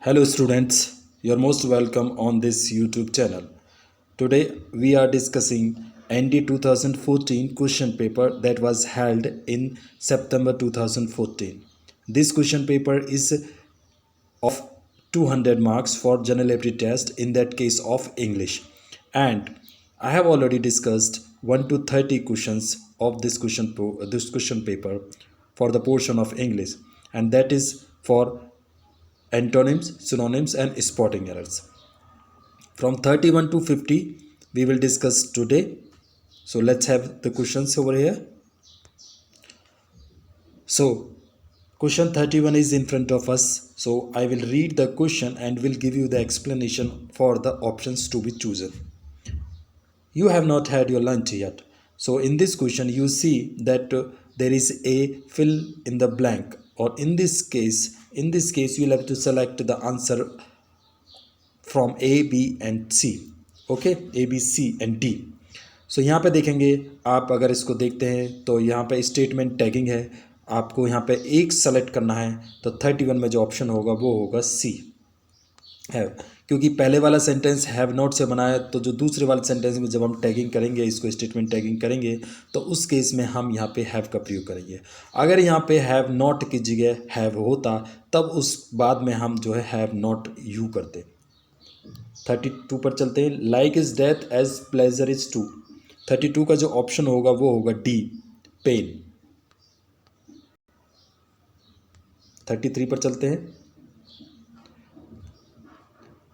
Hello students, you're most welcome on this YouTube channel. Today we are discussing ND 2014 question paper that was held in September 2014. This question paper is of 200 marks for general aptitude test, in that case of English, and I have already discussed 1 to 30 questions of this question paper for the portion of English, and that is for antonyms, synonyms, and spotting errors. From 31 to 50, we will discuss today. So let's have the questions over here. So question 31 is in front of us. So I will read the question and will give you the explanation for the options to be chosen. You have not had your lunch yet. So in this question, you see that there is a fill in the blank, or in this case, you will have to select the answer from A, B and C. Okay, A, B, C and D. सो यहाँ पे देखेंगे आप, अगर इसको देखते हैं तो यहाँ पे स्टेटमेंट टैगिंग है, आपको यहाँ पे एक सेलेक्ट करना है, तो 31 में जो ऑप्शन होगा वो होगा सी है, क्योंकि पहले वाला सेंटेंस हैव नॉट से बना है, तो जो दूसरे वाले सेंटेंस में जब हम टैगिंग करेंगे, इसको स्टेटमेंट टैगिंग करेंगे, तो उस केस में हम यहाँ पे हैव का प्रयोग करेंगे। अगर यहाँ पे हैव नॉट की जगह हैव होता, तब उस बाद में हम जो है हैव नॉट यू करते। 32 पर चलते हैं। Like is death as pleasure is to. 32 का जो ऑप्शन होगा वो होगा डी, पेन। 33 पर चलते हैं।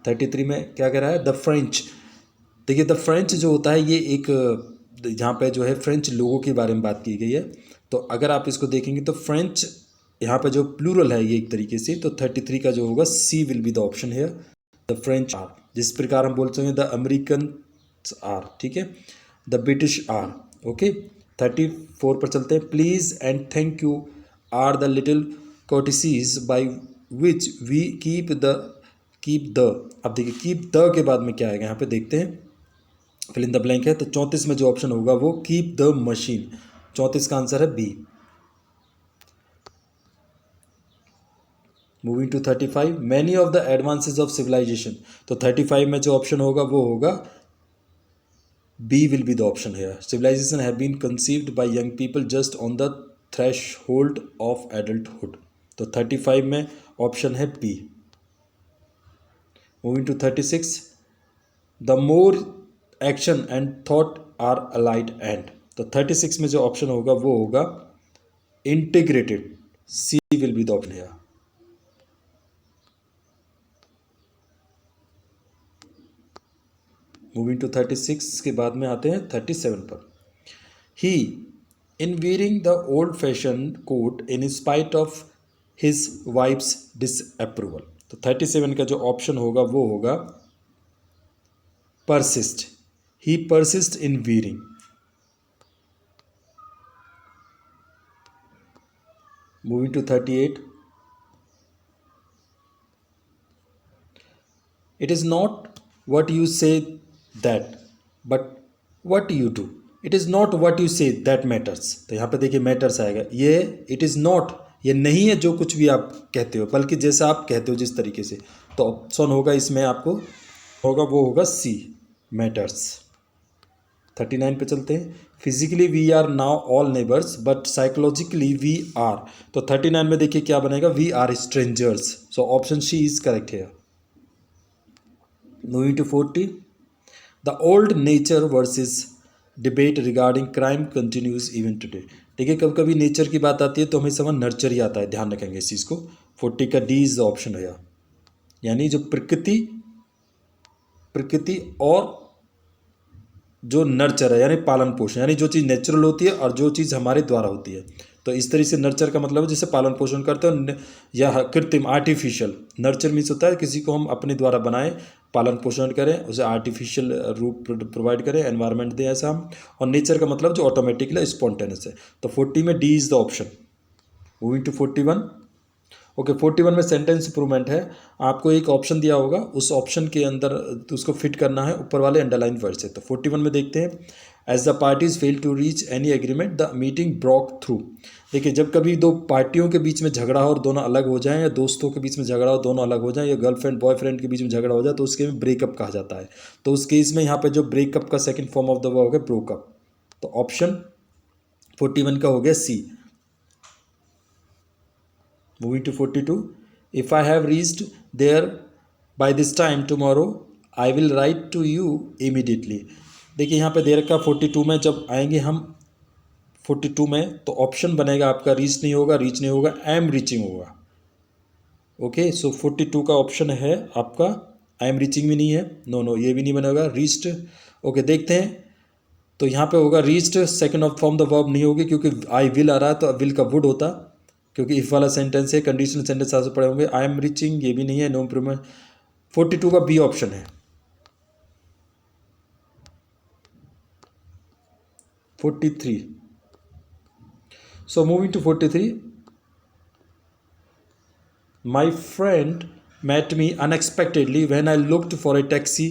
33 में क्या कह रहा है? The French. देखिए, द फ्रेंच जो होता है ये एक, यहाँ पे जो है फ्रेंच लोगों के बारे में बात की गई है। तो अगर आप इसको देखेंगे तो फ्रेंच यहाँ पे जो प्लूरल है ये एक तरीके से, तो 33 का जो होगा सी विल बी द ऑप्शन है। द फ्रेंच आर, जिस प्रकार हम बोलते हैं द अमेरिकन आर, ठीक है, द ब्रिटिश आर। ओके, 34 पर चलते हैं। Please and thank you are the little courtesies by which we keep the. अब देखिए कीप द के बाद में क्या आएगा, यहाँ पे देखते हैं, फिल इन द ब्लैंक है। तो 34 में जो ऑप्शन होगा वो कीप द मशीन। 34 का आंसर है B. Moving to 35, many of the advances of civilization. तो 35 में जो ऑप्शन होगा वो होगा B will be the option है। Civilization have been conceived by young people just on the threshold of adulthood. तो 35 में ऑप्शन है B. Moving to 36, the more action and thought are allied and. तो 36 में जो ऑप्शन होगा वो होगा integrated. C will be the option है। मूविंग टू 36 के बाद में आते हैं 37 पर। He in wearing the old fashion coat in spite of his wife's disapproval. तो 37 का जो ऑप्शन होगा वो होगा persist. He persist in wearing. Moving to 38, it is not what you say that but what you do. It is not what you say that matters। तो यहाँ पे देखिए matters आएगा। ये it is not, ये नहीं है जो कुछ भी आप कहते हो, बल्कि जैसा आप कहते हो जिस तरीके से। तो ऑप्शन होगा इसमें आपको होगा वो होगा सी, matters। 39 पे चलते हैं। Physically we are now all neighbours but psychologically we are. तो 39 में देखिए क्या बनेगा, we are strangers. So option C is correct है। Moving to 40, the old nature versus debate regarding crime continues even today। देखिए, कभी कभी नेचर की बात आती है तो हमें समझ नर्चर ही आता है, ध्यान रखेंगे इस चीज़ को। 40 का डी इज द ऑप्शन है, यानी जो प्रकृति और जो नर्चर है यानी पालन पोषण, यानी जो चीज़ नेचुरल होती है और जो चीज़ हमारे द्वारा होती है। तो इस तरह से नर्चर का मतलब है जिसे पालन पोषण करते हैं, या कृत्रिम आर्टिफिशियल। नर्चर मीन्स होता है किसी को हम अपने द्वारा बनाएं, पालन पोषण करें, उसे आर्टिफिशियल रूप प्रोवाइड करें, एनवायरनमेंट दें ऐसा हम। और नेचर का मतलब जो ऑटोमेटिकली स्पॉन्टेनियस है। तो 40 में D is the option. Moving to 41, okay 41 में सेंटेंस इंप्रूवमेंट है, आपको एक ऑप्शन दिया होगा, उस ऑप्शन के अंदर तो उसको फिट करना है ऊपर वाले अंडरलाइन वर्ड से। तो 41 में देखते हैं, as the parties fail to reach any agreement the meeting broke through. देखिए जब कभी दो पार्टियों के बीच में झगड़ा हो और दोनों अलग हो जाएं, या दोस्तों के बीच में झगड़ा हो दोनों अलग हो जाएं, या गर्लफ्रेंड बॉयफ्रेंड के बीच में झगड़ा हो जाए, तो उसके में ब्रेकअप कहा जाता है। तो उस केस में यहाँ पे जो ब्रेकअप का second form of the verb हो गया ब्रोकअप। तो ऑप्शन 41 का हो गया सी। Moving to 42, if I have reached there by this time tomorrow, I will write to you immediately। देखिए यहाँ पे देर का 42 में जब आएंगे हम 42 में, तो ऑप्शन बनेगा आपका रीच नहीं होगा, आई एम रीचिंग होगा। ओके सो 42 का ऑप्शन है आपका, आई एम रीचिंग भी नहीं है, नो ये भी नहीं बनेगा, रीच्ड। ओके देखते हैं, तो यहाँ पे होगा reached, second of form the verb नहीं होगी क्योंकि आई विल आ रहा है, तो विल का वुड होता, क्योंकि इफ वाला सेंटेंस है, कंडीशनल सेंटेंस आगे पड़े होंगे। आई एम रीचिंग ये भी नहीं है, नो इम्प्रूवमेंट। 42 का बी ऑप्शन है। 43, so moving to 43, my friend met me unexpectedly when I looked for a taxi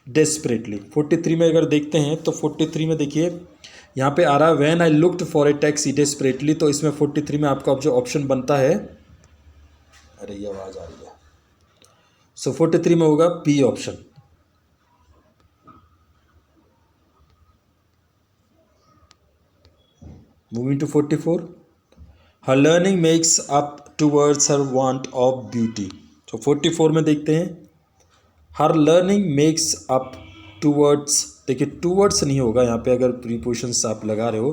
desperately। 43 में अगर देखते हैं तो 43 में देखिए यहाँ पे आ रहा है when I looked for a taxi desperately, तो इसमें 43 में आपका जो ऑप्शन बनता है, अरे ये आवाज़ आ रही है, सो 43 में होगा B option. Moving to 44, her learning makes up towards her want of beauty. तो 44 में देखते हैं, her learning makes up towards, देखिए टूवर्ड्स नहीं होगा यहाँ पे, अगर प्रीपोजिशंस आप लगा रहे हो,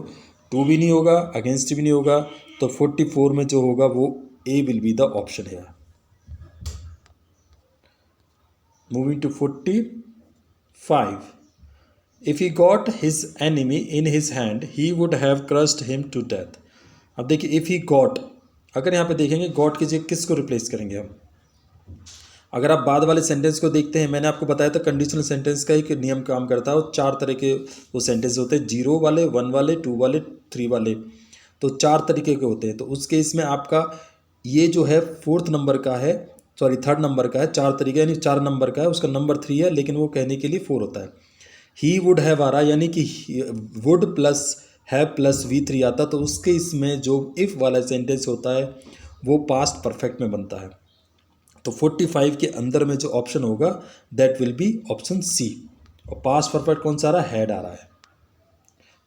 टू भी नहीं होगा, अगेंस्ट भी नहीं होगा, तो 44 में जो होगा वो A will be the option है। Moving to 45, if he got his enemy in his hand he would have crushed him to death. अब देखिए इफ ही गॉट, अगर यहाँ पे देखेंगे गॉट की जगह किसको रिप्लेस करेंगे हम, अगर आप बाद वाले सेंटेंस को देखते हैं, मैंने आपको बताया था कंडीशनल सेंटेंस का एक नियम काम करता है, और 4 तरह के वो सेंटेंस होते हैं, 0 वाले, 1 वाले, 2 वाले, 3 वाले, तो 4 तरीके के होते हैं। तो उस केस में आपका ये जो है 4th नंबर का है, सॉरी 3rd नंबर का है, 4 तरीके यानी 4 नंबर का है, उसका नंबर 3 है, लेकिन वो कहने के लिए 4 होता है। ही वुड हैव आ रहा है, यानी कि would plus have plus V3 आता, तो उसके इसमें जो इफ़ वाला सेंटेंस होता है वो पास्ट परफेक्ट में बनता है। तो 45 के अंदर में जो ऑप्शन होगा that will be option C, और पास्ट परफेक्ट कौन सा आ रहा है, हैड आ रहा है।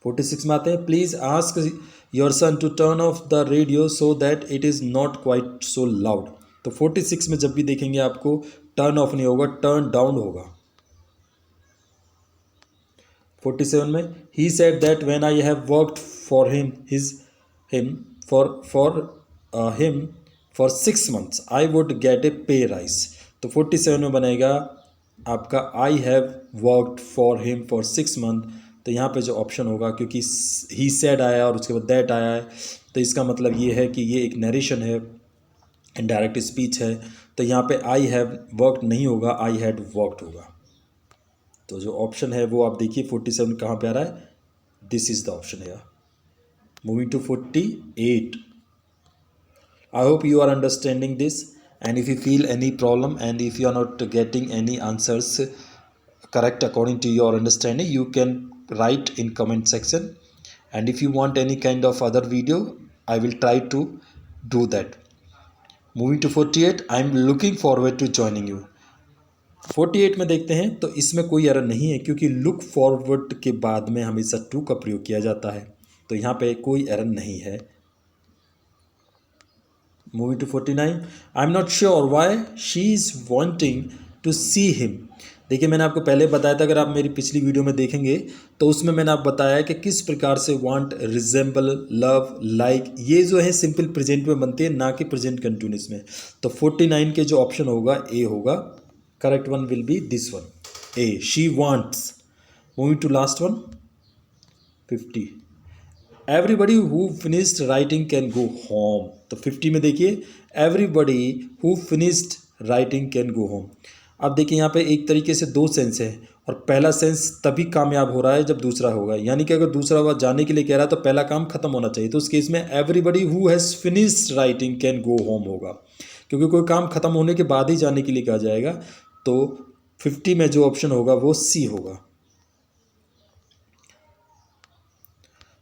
46 में आते हैं, please ask your son to turn off the radio so that it is not quite so loud. तो 46 में जब भी देखेंगे आपको टर्न ऑफ नहीं होगा, टर्न डाउन होगा। 47 में, he said that when I have worked for him for 6 months I would get ए पे राइज। तो 47 में बनेगा आपका I have worked for him for 6 months। तो यहाँ पे जो ऑप्शन होगा, क्योंकि ही सेड आया और उसके बाद दैट आया है, तो इसका मतलब ये है कि ये एक नरेशन है, इनडायरेक्ट स्पीच है, तो यहाँ पे आई हैव वर्कड नहीं होगा, आई हैड वर्कड होगा। तो जो ऑप्शन है वो आप देखिए 47 कहाँ पे आ रहा है, दिस इज़ द ऑप्शन है। Moving to 48, I hope you are understanding this, and if you feel any problem and if you are not getting any answers correct according to your understanding, you can write in comment section, and if you want any kind of other video I will try to do that. Moving to 48, I am looking forward to joining you। 48 में देखते हैं, तो इसमें कोई error नहीं है क्योंकि look forward के बाद में हमेशा टू का प्रयोग किया जाता है, तो यहाँ पे कोई एरर नहीं है। Moving to 49, I am not sure why she is wanting to see him. देखिए मैंने आपको पहले बताया था, अगर आप मेरी पिछली वीडियो में देखेंगे तो उसमें मैंने आपको बताया कि किस प्रकार से वांट, रिजेंबल, लव, लाइक, ये जो है सिंपल प्रेजेंट में बनती है, ना कि प्रेजेंट कंटिन्यूस में। तो 49 के जो ऑप्शन होगा ए होगा, correct one will be this one, A, she wants. Moving to last one 50, everybody who finished writing can go home. तो 50 में देखिए everybody who finished writing can go home. अब देखिए यहाँ पे एक तरीके से 2 सेंस है, और पहला सेंस तभी कामयाब हो रहा है जब दूसरा होगा, यानी कि अगर दूसरा बार जाने के लिए कह रहा है तो पहला काम खत्म होना चाहिए, तो उस केस में everybody who has finished writing can go home होगा। क्योंकि कोई काम ख़त्म होने के बाद ही जाने के लिए कहा जाएगा। तो 50 में जो ऑप्शन होगा वो सी होगा।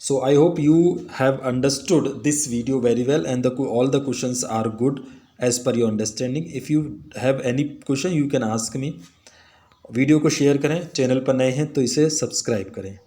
So I hope you have understood this video very well and all the questions are good as per your understanding. If you have any question you can ask me. Video को share करें, channel पर नए हैं तो इसे subscribe करें।